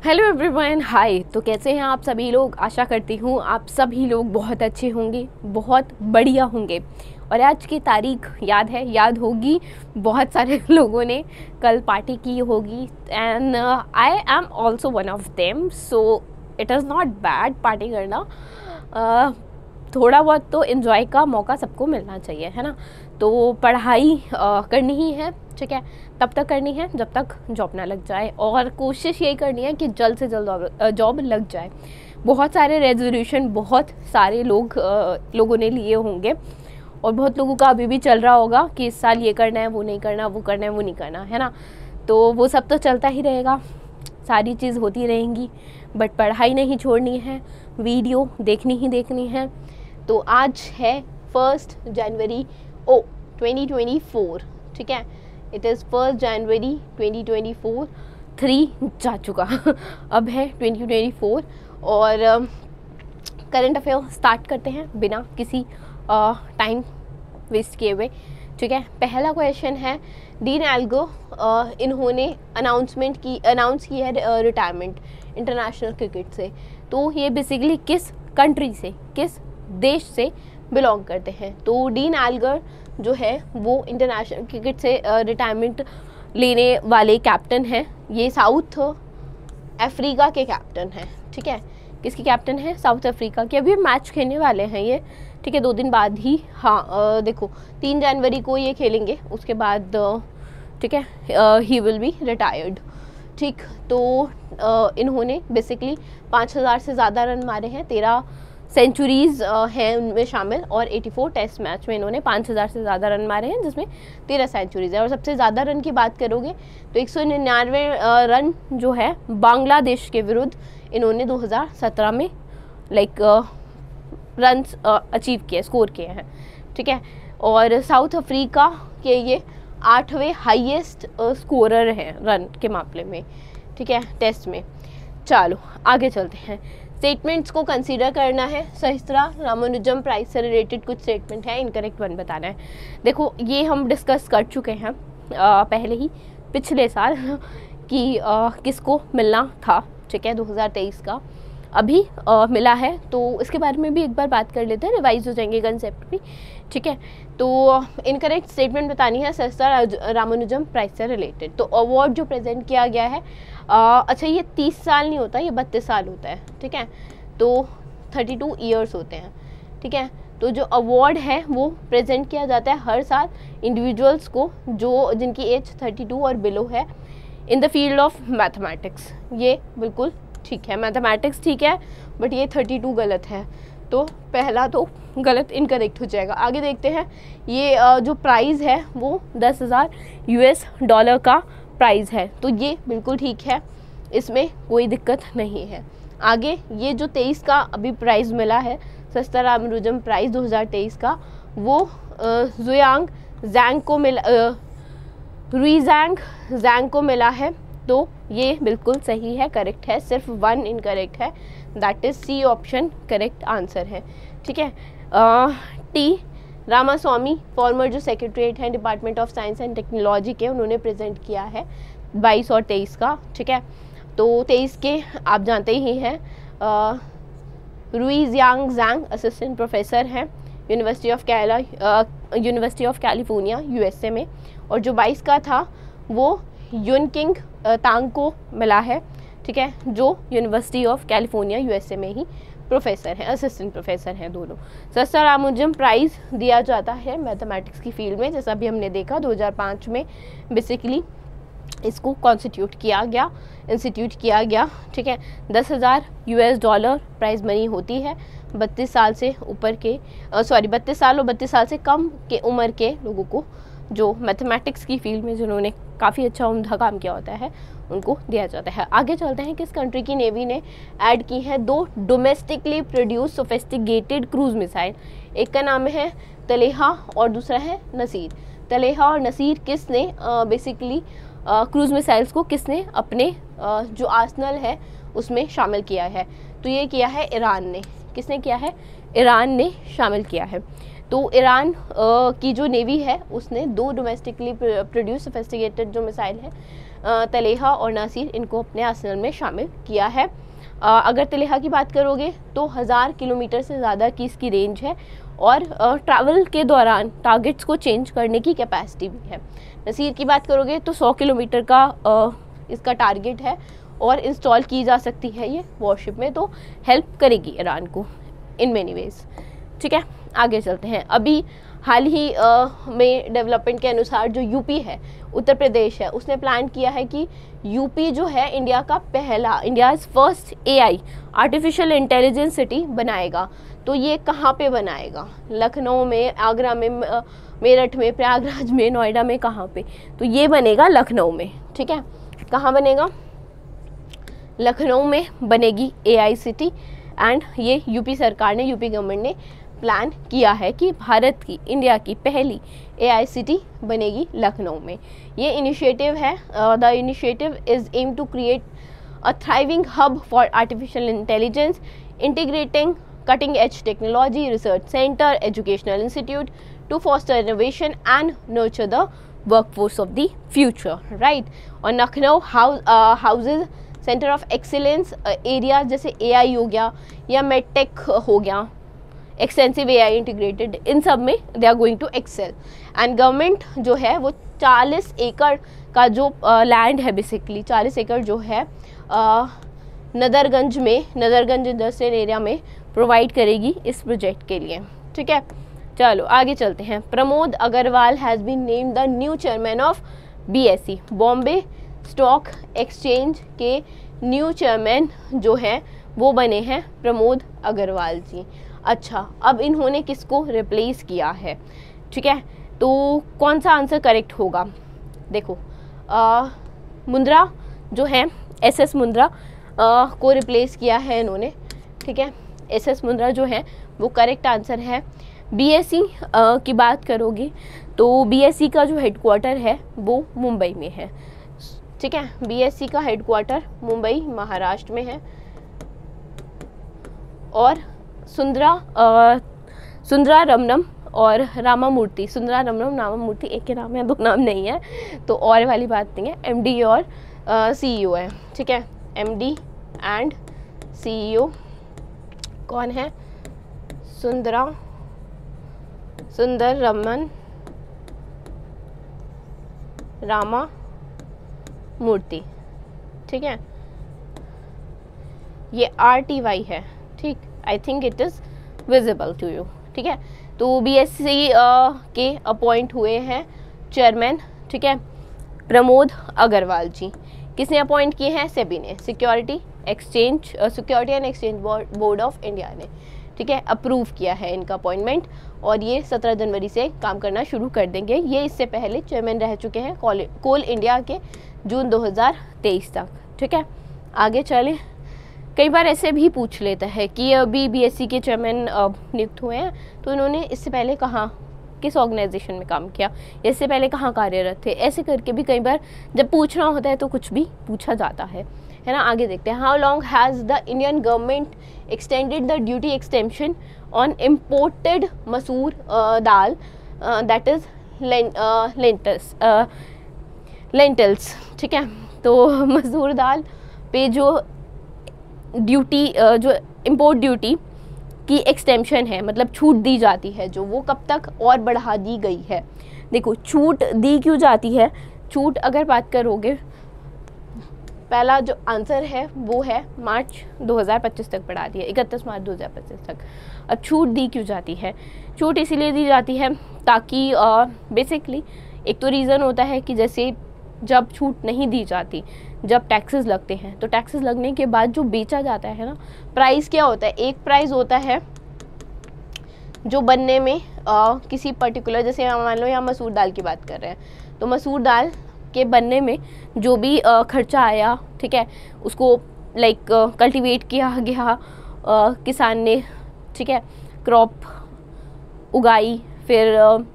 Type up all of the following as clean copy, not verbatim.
Hello everyone, हाय। तो कैसे हैं आप सभी लोग? आशा करती हूँ आप सभी लोग बहुत अच्छे होंगे, बहुत बढ़िया होंगे। और आज की तारीख याद होगी, बहुत सारे लोगों ने कल पार्टी की होगी and I am also one of them. So it is not bad party करना। थोड़ा बहुत तो इन्जॉय का मौका सबको मिलना चाहिए, है ना। तो पढ़ाई करनी ही है, ठीक है, तब तक करनी है जब तक जॉब ना लग जाए, और कोशिश यही करनी है कि जल्द से जल्द जॉब लग जाए। बहुत सारे रेजोल्यूशन बहुत सारे लोगों ने लिए होंगे, और बहुत लोगों का अभी भी चल रहा होगा कि इस साल ये करना है, वो नहीं करना, वो करना है, वो नहीं करना, है ना। तो वो सब तो चलता ही रहेगा, सारी चीज़ होती रहेंगी, बट पढ़ाई नहीं छोड़नी है, वीडियो देखनी ही देखनी है। तो आज है 1 जनवरी 2024, ठीक है। इट इज़ 1 जनवरी 2024, 3 जा चुका अब है 2024। और करंट अफेयर स्टार्ट करते हैं बिना किसी टाइम वेस्ट किए हुए, ठीक है। पहला क्वेश्चन है, डीन एल्गो इन्होंने अनाउंस की है रिटायरमेंट इंटरनेशनल क्रिकेट से। तो ये बेसिकली किस कंट्री से, किस देश से बिलोंग करते हैं? तो डीन एल्गर जो है वो इंटरनेशनल क्रिकेट से रिटायरमेंट लेने वाले कैप्टन हैं। ये साउथ अफ्रीका के कैप्टन हैं, ठीक है। किसके कैप्टन हैं? साउथ अफ्रीका के। अभी मैच खेलने वाले हैं ये, ठीक है, 2 दिन बाद ही। हाँ, देखो 3 जनवरी को ये खेलेंगे, उसके बाद ठीक है ही विल बी रिटायर्ड, ठीक। तो इन्होंने बेसिकली 5000 से ज़्यादा रन मारे हैं, 13 सेंचुरीज़ हैं उनमें शामिल, और 84 टेस्ट मैच में इन्होंने 5000 से ज़्यादा रन मारे हैं, जिसमें 13 सेंचुरीज़ है। और सबसे ज़्यादा रन की बात करोगे तो 199 रन जो है बांग्लादेश के विरुद्ध इन्होंने 2017 में रन्स अचीव किए, स्कोर किए हैं, ठीक है। और साउथ अफ्रीका के ये 8वें हाईएस्ट स्कोरर हैं रन के मामले में, ठीक है, टेस्ट में। चलो आगे चलते हैं। स्टेटमेंट्स को कंसीडर करना है। सहस्त्रा रामानुजम प्राइज से रिलेटेड कुछ स्टेटमेंट है, इनकरेक्ट वन बताना है। देखो ये हम डिस्कस कर चुके हैं पहले ही पिछले साल कि किसको मिलना था, ठीक है, 2023 का अभी मिला है। तो इसके बारे में भी एक बार बात कर लेते हैं, रिवाइज हो जाएंगे कंसेप्ट भी, ठीक है। तो इनकरेक्ट स्टेटमेंट बतानी है सहस्त्रा रामानुजम प्राइज से रिलेटेड। तो अवार्ड जो प्रेजेंट किया गया है, अच्छा ये 30 साल नहीं होता, ये 32 साल होता है, ठीक है। तो 32 ईयर्स होते हैं, ठीक है। तो जो अवार्ड है वो प्रेजेंट किया जाता है हर साल इंडिविजुअल्स को जो जिनकी एज 32 और बिलो है, in the field of mathematics. ये बिल्कुल ठीक है, मैथमेटिक्स ठीक है, बट ये 32 गलत है, तो पहला तो गलत, इनकरेक्ट हो जाएगा। आगे देखते हैं। ये जो प्राइज़ है वो $10,000 का प्राइज़ है, तो ये बिल्कुल ठीक है, इसमें कोई दिक्कत नहीं है। आगे ये जो 23 का अभी प्राइज़ मिला है, सहस्त्रा रामानुजम प्राइज़ 2023 का, वो जुयांग जैंग को मिला, रुईजैंग जैंग को मिला है। तो ये बिल्कुल सही है, करेक्ट है, सिर्फ 1 इनकरेक्ट है, that is C option correct answer है, ठीक है। टी रामास्वामी फॉर्मर जो सेक्रेटरीट हैं department of science and technology के, उन्होंने प्रेजेंट किया है 22 और 23 का, ठीक है। तो 23 के आप जानते ही हैं, रुईजियांग जैंग असिस्टेंट प्रोफेसर हैं यूनिवर्सिटी ऑफ कैलिफोर्निया USA में। और जो 22 का था वो युनकिंग तांग को मिला है, ठीक है, जो यूनिवर्सिटी ऑफ कैलिफोर्निया USA में ही प्रोफेसर हैं, असिस्टेंट प्रोफेसर हैं दोनों। सहस्त्रा रामानुजम प्राइज़ दिया जाता है मैथमेटिक्स की फील्ड में, जैसा भी हमने देखा 2005 में बेसिकली इसको इंस्टीट्यूट किया गया, ठीक है। $10,000 प्राइज़ मनी होती है 32 साल से ऊपर के 32 साल और 32 साल से कम के उम्र के लोगों को, जो मैथमेटिक्स की फील्ड में जिन्होंने काफ़ी अच्छा उम्दा काम किया होता है, उनको दिया जाता है। आगे चलते हैं। किस कंट्री की नेवी ने ऐड की है 2 domestically produce sophisticated cruise missile? एक का नाम है तलेहा और दूसरा है नसीर। तलेहा और नसीर किसने बेसिकली क्रूज मिसाइल्स को किसने अपने जो आर्सनल है उसमें शामिल किया है? तो ये किया है ईरान ने। किसने किया है? ईरान ने शामिल किया है। तो ईरान की जो नेवी है उसने 2 डोमेस्टिकली प्रोड्यूस सोफिस्टिकेटेड जो मिसाइल है तलेहा और नासिर इनको अपने आर्सेनल में शामिल किया है। अगर तलेहा की बात करोगे तो 1000 किलोमीटर से ज़्यादा की इसकी रेंज है और ट्रैवल के दौरान टारगेट्स को चेंज करने की कैपेसिटी भी है। नासिर की बात करोगे तो 100 किलोमीटर का इसका टारगेट है और इंस्टॉल की जा सकती है ये वॉरशिप में, तो हेल्प करेगी ईरान को इन मेनी वेज। ठीक है, आगे चलते हैं। अभी हाल ही में डेवलपमेंट के अनुसार जो यूपी है, उत्तर प्रदेश है, उसने प्लान किया है कि यूपी जो है इंडिया का पहला, India's first AI artificial intelligence city बनाएगा। तो ये कहाँ पे बनाएगा? लखनऊ में, आगरा में, मेरठ में, प्रयागराज में, नोएडा में, कहाँ पे? तो ये बनेगा लखनऊ में। ठीक है, कहाँ बनेगा? लखनऊ में बनेगी एआई सिटी। एंड ये यूपी सरकार ने, यूपी गवर्नमेंट ने प्लान किया है कि भारत की, इंडिया की पहली एआई सिटी बनेगी लखनऊ में। ये इनिशिएटिव है, the initiative is aim to create a thriving hub for artificial intelligence, integrating cutting edge technology, research center, educational institute to foster innovation and nurture the workforce of the future, right? और Lucknow houses center of excellence area जैसे AI हो गया या medtech हो गया, extensive AI integrated, इन सब में they are going to excel। and government जो है वो 40 एकड़ का जो लैंड है, बेसिकली 40 एकड़ जो है नदरगंज में, नदरगंज इंडस्ट्रियल एरिया में प्रोवाइड करेगी इस प्रोजेक्ट के लिए। ठीक है, चलो आगे चलते हैं। Pramod Agrawal has been named the new chairman of BSE, Bombay stock exchange के न्यू चेयरमैन जो है वो बने हैं प्रमोद अग्रवाल जी। अच्छा, अब इन्होंने किसको रिप्लेस किया है? ठीक है, तो कौन सा आंसर करेक्ट होगा? देखो, मुंद्रा जो है, एसएस मुंद्रा को रिप्लेस किया है इन्होंने। ठीक है, एसएस मुंद्रा जो है वो करेक्ट आंसर है। बीएसई की बात करोगे तो बीएसई का जो हेडक्वार्टर है वो मुंबई में है। ठीक है, बीएसई का हेडक्वार्टर मुंबई, महाराष्ट्र में है। और सुंदरा रमनम और रामामूर्ति, सुंदरा रमनम, रामामूर्ति एक के नाम है, दो नाम नहीं है, तो और वाली बात नहीं है। एमडी और सीईओ है। ठीक है, एमडी एंड सीईओ कौन है? सुंदर रमन रामा मूर्ति। ठीक है, ये RTY है। ठीक, I think it is visible to you. ठीक है, तो बीएसई के अपॉइंट हुए हैं चेयरमैन। ठीक है, प्रमोद अग्रवाल जी। किसने अपॉइंट किए हैं? सेबी ने, security and exchange board of India ने। ठीक है, अप्रूव किया है इनका अपॉइंटमेंट और ये 17 जनवरी से काम करना शुरू कर देंगे। ये इससे पहले चेयरमैन रह चुके हैं कोल इंडिया के जून 2023 तक। ठीक है, आगे चले। कई बार ऐसे भी पूछ लेता है कि अभी बीएसई के चेयरमैन नियुक्त हुए हैं, तो इन्होंने इससे पहले कहाँ, किस ऑर्गेनाइजेशन में काम किया, इससे पहले कहाँ कार्यरत थे, ऐसे करके भी कई बार जब पूछना होता है तो कुछ भी पूछा जाता है ना। आगे देखते हैं। How long has the Indian government extended the duty extension on imported मसूर दाल, दैट इज़ लेंटल्स। ठीक है, तो मसूर दाल पे जो ड्यूटी, जो इम्पोर्ट ड्यूटी की एक्सटेंशन है, मतलब छूट दी जाती है, जो वो कब तक और बढ़ा दी गई है? देखो, छूट दी क्यों जाती है? छूट अगर बात करोगे, पहला जो आंसर है वो है मार्च 2025 तक बढ़ा दिया, 31 मार्च 2025 तक। अब छूट दी क्यों जाती है? छूट इसीलिए दी जाती है ताकि बेसिकली एक तो रीज़न होता है कि जैसे जब छूट नहीं दी जाती, जब टैक्सेस लगते हैं, तो टैक्सेस लगने के बाद जो बेचा जाता है ना, प्राइस क्या होता है? एक प्राइस होता है जो बनने में किसी पर्टिकुलर, जैसे मान लो यहाँ मसूर दाल की बात कर रहे हैं, तो मसूर दाल के बनने में जो भी खर्चा आया, ठीक है, उसको लाइक कल्टीवेट किया गया किसान ने, ठीक है, क्रॉप उगाई, फिर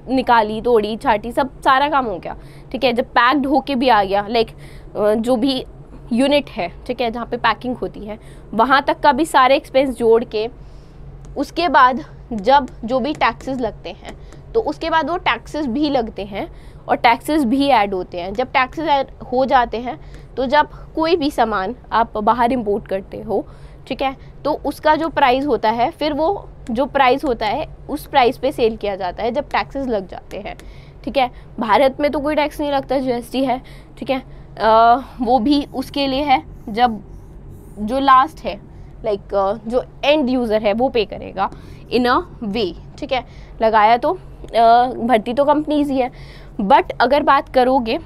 निकाली, तोड़ी, छाटी, सब सारा काम हो गया। ठीक है, जब पैक्ड होके भी आ गया, लाइक जो भी यूनिट है, ठीक है, जहाँ पे पैकिंग होती है, वहाँ तक का भी सारे एक्सपेंस जोड़ के उसके बाद जब जो भी टैक्सेस लगते हैं, तो उसके बाद वो टैक्सेस भी लगते हैं और टैक्सेस भी ऐड होते हैं। जब टैक्सेस ऐड हो जाते हैं तो जब कोई भी सामान आप बाहर इंपोर्ट करते हो, ठीक है, तो उसका जो प्राइस होता है, फिर वो जो प्राइस होता है उस प्राइस पे सेल किया जाता है जब टैक्सेस लग जाते हैं, ठीक है। भारत में तो कोई टैक्स नहीं लगता, जीएसटी है, ठीक है। वो भी उसके लिए है जब जो लास्ट है लाइक जो एंड यूज़र है वो पे करेगा इन अ वे, ठीक है। लगाया तो भर्ती तो कंपनीज ही है, बट अगर बात करोगे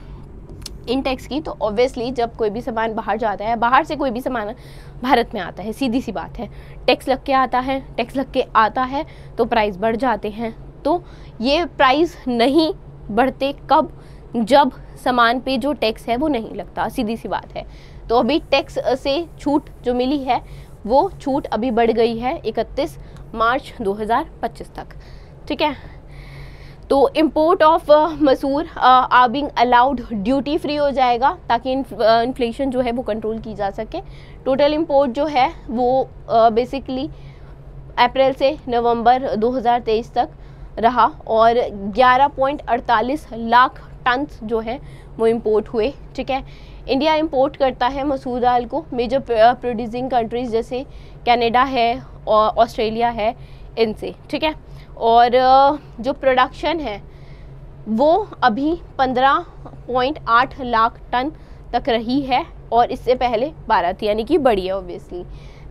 इन टैक्स की तो ऑब्वियसली जब कोई भी सामान बाहर जाता है, बाहर से कोई भी सामान भारत में आता है, सीधी सी बात है, टैक्स लग के आता है, टैक्स लग के आता है तो प्राइस बढ़ जाते हैं। तो ये प्राइस नहीं बढ़ते कब, जब सामान पे जो टैक्स है वो नहीं लगता, सीधी सी बात है। तो अभी टैक्स से छूट जो मिली है वो छूट अभी बढ़ गई है 31 मार्च 2025 तक, ठीक है। तो import of masoor are being allowed duty free हो जाएगा ताकि इन्फ्लेशन जो है वो कंट्रोल की जा सके। टोटल इम्पोर्ट जो है वो बेसिकली अप्रैल से नवंबर 2023 तक रहा और 11.48 लाख टन जो है वो इम्पोर्ट हुए, ठीक है। इंडिया इंपोर्ट करता है मसूर दाल को मेजर प्रोड्यूसिंग कंट्रीज़ जैसे कनाडा है और ऑस्ट्रेलिया है, इनसे, ठीक है। और जो प्रोडक्शन है वो अभी 15.8 लाख टन तक रही है और इससे पहले 12 थी, यानी कि बढ़ी है ऑब्वियसली।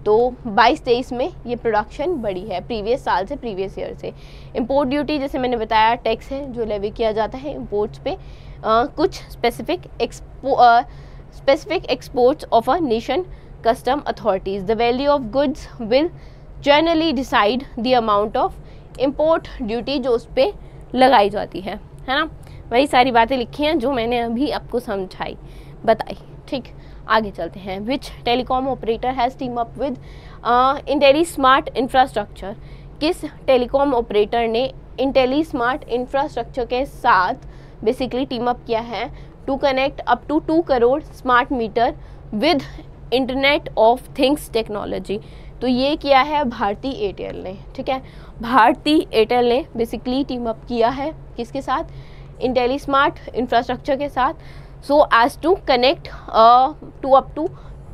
तो 22-23 में ये प्रोडक्शन बढ़ी है प्रीवियस साल से, प्रीवियस ईयर से। इंपोर्ट ड्यूटी जैसे मैंने बताया टैक्स है जो लेवी किया जाता है इंपोर्ट्स पे, कुछ specific exports of a nation custom authorities. The value of goods will generally decide the amount of import duty जो उस पर लगाई जाती है ना। वही सारी बातें लिखी हैं जो मैंने अभी आपको समझाई बताई, ठीक। आगे चलते हैं। Which telecom operator has team up with Intelli Smart Infrastructure. किस टेलीकॉम ऑपरेटर ने इंटेली स्मार्ट इंफ्रास्ट्रक्चर के साथ बेसिकली टीम अप किया है to connect up to 2 crore smart meter with internet of things technology. तो ये किया है भारती एयरटेल ने, ठीक है। भारती एयरटेल ने बेसिकली टीम अप किया है किसके साथ, इंटेली स्मार्ट इंफ्रास्ट्रक्चर के साथ, so as to connect to up to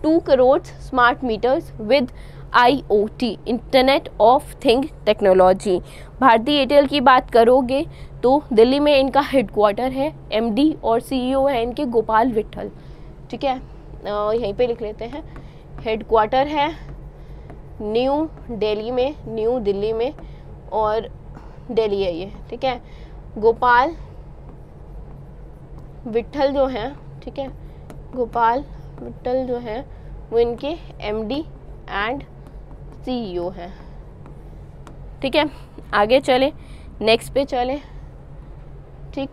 2 crore smart meters with IoT internet of thing technology. Bharti Airtel की बात करोगे तो दिल्ली में इनका हेडक्वार्टर है, MD और CEO है इनके गोपाल विट्ठल, ठीक है। यहीं पे लिख लेते हैं, हेडक्वार्टर है न्यू दिल्ली में और दिल्ली है ये, ठीक है। गोपाल विट्ठल जो हैं, ठीक है, गोपाल विट्ठल जो हैं वो इनके MD एंड CEO हैं, ठीक है। आगे चले, नेक्स्ट पे चले, ठीक।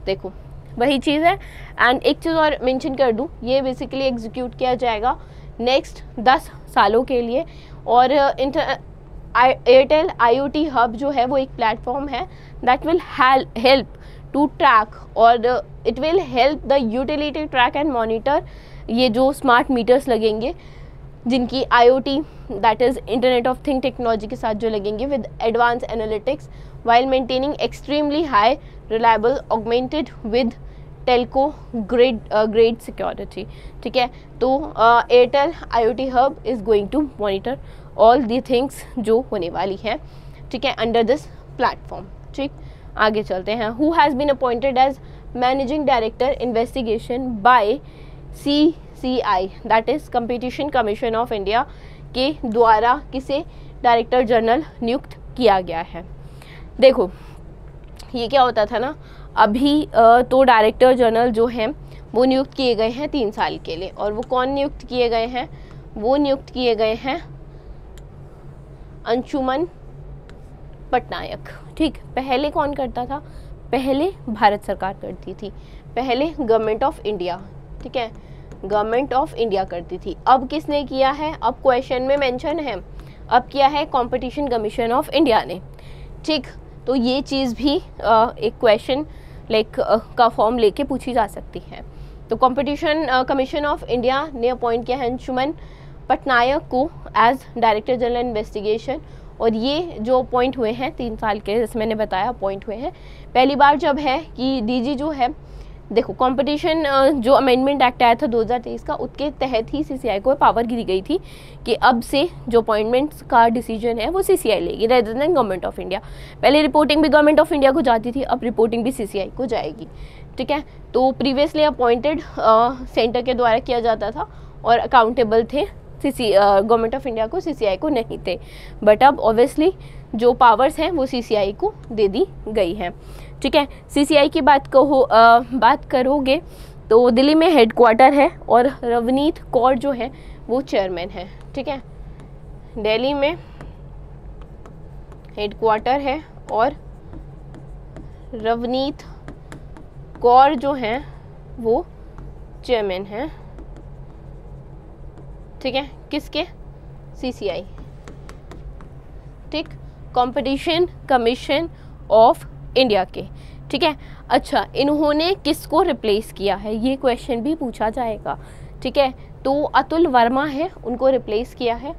देखो वही चीज़ है। एंड एक चीज़ और मेंशन कर दूँ, ये बेसिकली एग्जीक्यूट किया जाएगा नेक्स्ट 10 सालों के लिए। और एयरटेल IoT हब जो है वो एक प्लेटफॉर्म है that will help to track और it will help the utility track and monitor ये जो स्मार्ट मीटर्स लगेंगे जिनकी IoT that is internet of thing technology के साथ जो लगेंगे with advance analytics while maintaining extremely high reliable augmented with telco grade security, ठीक है। तो Airtel IoT hub is going to monitor all the things जो होने वाली हैं, ठीक है, अंडर दिस प्लेटफॉर्म, ठीक। आगे चलते हैं। Who has been appointed as managing director investigation by CCI that is competition commission of India के द्वारा किसे डायरेक्टर जनरल नियुक्त किया गया है। देखो ये क्या होता था ना, अभी तो डायरेक्टर जनरल जो हैं वो नियुक्त किए गए हैं 3 साल के लिए, और वो कौन नियुक्त किए गए हैं, वो नियुक्त किए गए हैं अंशुमन पटनायक, ठीक। पहले कौन करता था, पहले भारत सरकार करती थी, पहले गवर्नमेंट ऑफ इंडिया, ठीक है, गवर्नमेंट ऑफ इंडिया करती थी। अब किसने किया है, अब क्वेश्चन में मेंशन है, अब किया है कंपटीशन कमीशन ऑफ इंडिया ने, ठीक। तो ये चीज़ भी एक क्वेश्चन लाइक का फॉर्म लेके पूछी जा सकती है। तो कंपटीशन कमीशन ऑफ इंडिया ने अपॉइंट किया है अंशुमन पटनायक को एज डायरेक्टर जनरल इन्वेस्टिगेशन, और ये जो अपॉइंट हुए हैं 3 साल के, जैसे मैंने बताया अपॉइंट हुए हैं। पहली बार जब है कि डीजी जो है, देखो कंपटीशन जो अमेंडमेंट एक्ट आया था 2023 का, उसके तहत ही सीसीआई को पावर दी गई थी कि अब से जो अपॉइंटमेंट्स का डिसीजन है वो सीसीआई लेगी rather than government of India. पहले रिपोर्टिंग भी गवर्नमेंट ऑफ इंडिया को जाती थी, अब रिपोर्टिंग भी सीसीआई को जाएगी, ठीक है। तो प्रीवियसली अपॉइंटेड सेंटर के द्वारा किया जाता था और अकाउंटेबल थे गवर्नमेंट ऑफ इंडिया को, सीसीआई को नहीं थे। बट अब ऑब्वियसली जो पावर्स हैं वो सीसीआई को दे दी गई हैं, ठीक है। सीसीआई की बात करोगे तो दिल्ली में हेडक्वार्टर है और रवनीत कौर जो है वो चेयरमैन है, ठीक है। दिल्ली में हेडक्वार्टर है और रवनीत कौर जो हैं वो चेयरमैन हैं, ठीक है। किसके? सीसीआई, ठीक, कंपटीशन कमीशन ऑफ इंडिया के, ठीक है। अच्छा, इन्होंने किसको रिप्लेस किया है, ये क्वेश्चन भी पूछा जाएगा, ठीक है। तो अतुल वर्मा है, उनको रिप्लेस किया है,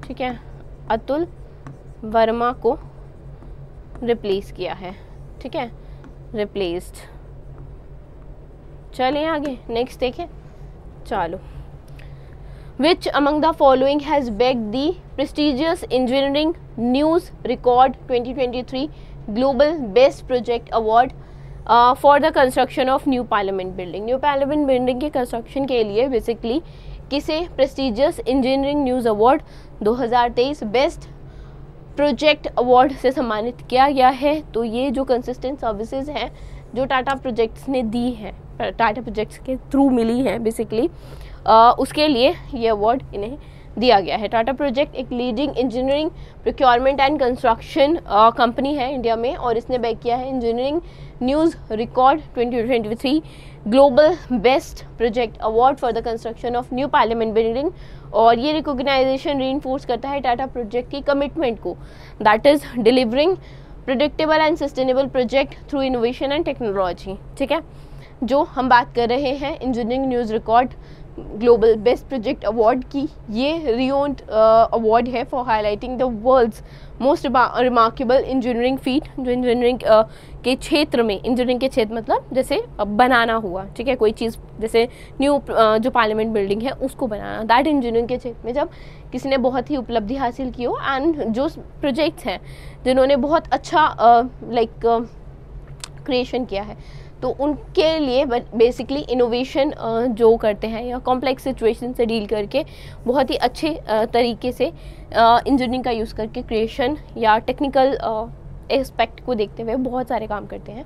ठीक है। अतुल वर्मा को रिप्लेस किया है, ठीक है, रिप्लेस्ड। चलिए आगे नेक्स्ट देखें, चलो। Which among the following has bagged the prestigious Engineering News Record 2023 Global Best Project Award for the construction of New Parliament Building? New Parliament Building के कंस्ट्रक्शन के लिए बेसिकली किसे prestigious engineering news award 2023 best project award से सम्मानित किया गया है? तो ये जो कंसिस्टेंट सर्विसेज हैं जो टाटा प्रोजेक्ट्स ने दी हैं, टाटा प्रोजेक्ट्स के थ्रू मिली हैं बेसिकली, उसके लिए ये अवार्ड इन्हें दिया गया है। टाटा प्रोजेक्ट एक leading engineering procurement and construction company है इंडिया में और इसने बैक किया है engineering news record 2023 global best project award for the construction of new parliament building. और ये रिकॉग्नाइजेशन रीइंफोर्स करता है टाटा प्रोजेक्ट की कमिटमेंट को, that is delivering predictable and sustainable project through innovation and technology, ठीक है। जो हम बात कर रहे हैं engineering news record global best project award की, ये रियोन्ड अवार्ड है for highlighting the world's most remarkable engineering feat, जो इंजीनियरिंग के क्षेत्र में, इंजीनियरिंग के क्षेत्र मतलब जैसे बनाना हुआ, ठीक है, कोई चीज़ जैसे न्यू जो पार्लियामेंट बिल्डिंग है उसको बनाना, दैट इंजीनियरिंग के क्षेत्र में जब किसी ने बहुत ही उपलब्धि हासिल की हो एंड जो प्रोजेक्ट्स हैं जिन्होंने बहुत अच्छा क्रिएशन किया है, तो उनके लिए बेसिकली इनोवेशन जो करते हैं या कॉम्प्लेक्स सिचुएशन से डील करके बहुत ही अच्छे तरीके से इंजीनियरिंग का यूज़ करके क्रिएशन या टेक्निकल एस्पेक्ट को देखते हुए बहुत सारे काम करते हैं,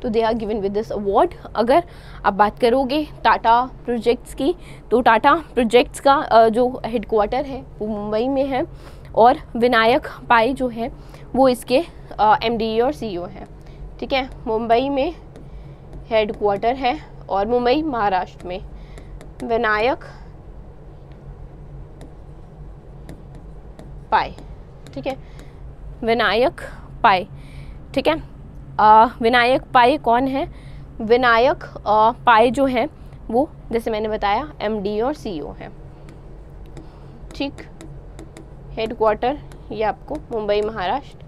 तो they are given with this award. अगर आप बात करोगे टाटा प्रोजेक्ट्स की, तो टाटा प्रोजेक्ट्स का जो हेडक्वार्टर है वो मुंबई में है और विनायक पाई जो है वो इसके MD और CEO हैं, ठीक है। मुंबई में हेडक्वार्टर है और मुंबई महाराष्ट्र में विनायक पाई, ठीक है, विनायक पाई, ठीक है। विनायक पाई कौन है? विनायक पाई जो है वो जैसे मैंने बताया MD और CEO है, ठीक। हेडक्वार्टर ये आपको मुंबई महाराष्ट्र,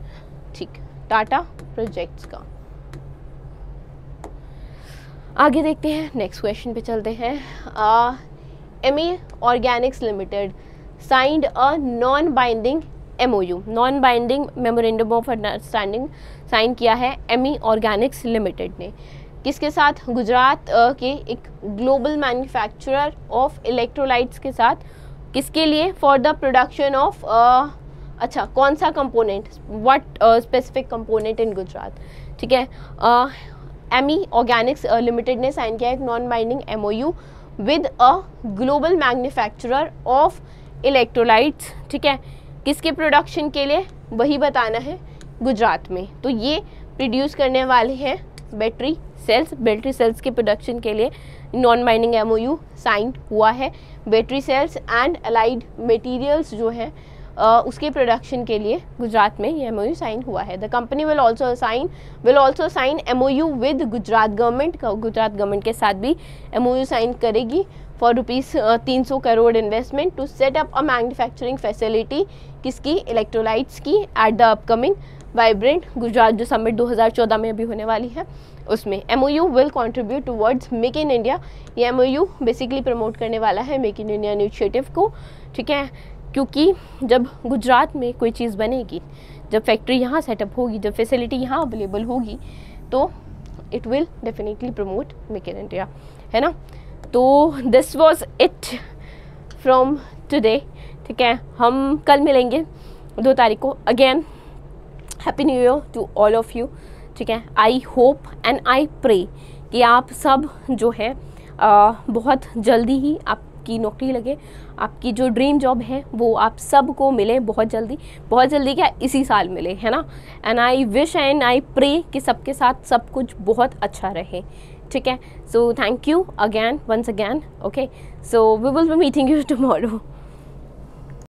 ठीक, टाटा प्रोजेक्ट्स का। आगे देखते हैं, नेक्स्ट क्वेश्चन पे चलते हैं। ME organics limited signed a non binding MOU, non binding memorandum of understanding sign किया है ME ऑर्गेनिक्स लिमिटेड ने, किसके साथ? गुजरात के एक ग्लोबल मैन्युफैक्चरर ऑफ इलेक्ट्रोलाइट्स के साथ, किसके लिए? फॉर द प्रोडक्शन ऑफ अच्छा कौन सा component, what specific component in Gujarat, ठीक है। ME ऑर्गेनिक्स लिमिटेड ने साइन किया एक non binding MOU with a global manufacturer of electrolytes, ठीक है, किसके प्रोडक्शन के लिए वही बताना है, गुजरात में। तो ये प्रोड्यूस करने वाले हैं बैटरी सेल्स के प्रोडक्शन के लिए नॉन बाइंडिंग MOU साइन हुआ है। Battery cells and allied materials जो है उसके प्रोडक्शन के लिए गुजरात में ये MOU साइन हुआ है। The company will also sign MOU with Gujarat government के साथ भी MOU साइन करेगी for ₹300 crore investment to set up a manufacturing facility किसकी, इलेक्ट्रोलाइट्स की, at the upcoming vibrant Gujarat जो समिट 2014 में अभी होने वाली है उसमें। MOU will contribute towards make in India, ये MOU बेसिकली प्रमोट करने वाला है मेक इन इंडिया इनिशिएटिव को, ठीक है। क्योंकि जब गुजरात में कोई चीज़ बनेगी, जब फैक्ट्री यहाँ सेटअप होगी, जब फैसिलिटी यहाँ अवेलेबल होगी, तो it will definitely promote make in India, है ना। तो this was it from today, ठीक है। हम कल मिलेंगे 2 तारीख को again. Happy new year to all of you, ठीक है। I hope and I pray कि आप सब जो है बहुत जल्दी ही आपकी नौकरी लगे, आपकी जो ड्रीम जॉब है वो आप सबको मिले बहुत जल्दी क्या इसी साल मिले, है ना। And I wish and I pray कि सबके साथ सब कुछ बहुत अच्छा रहे, ठीक है। So thank you again, once again, okay. So we will be meeting you tomorrow.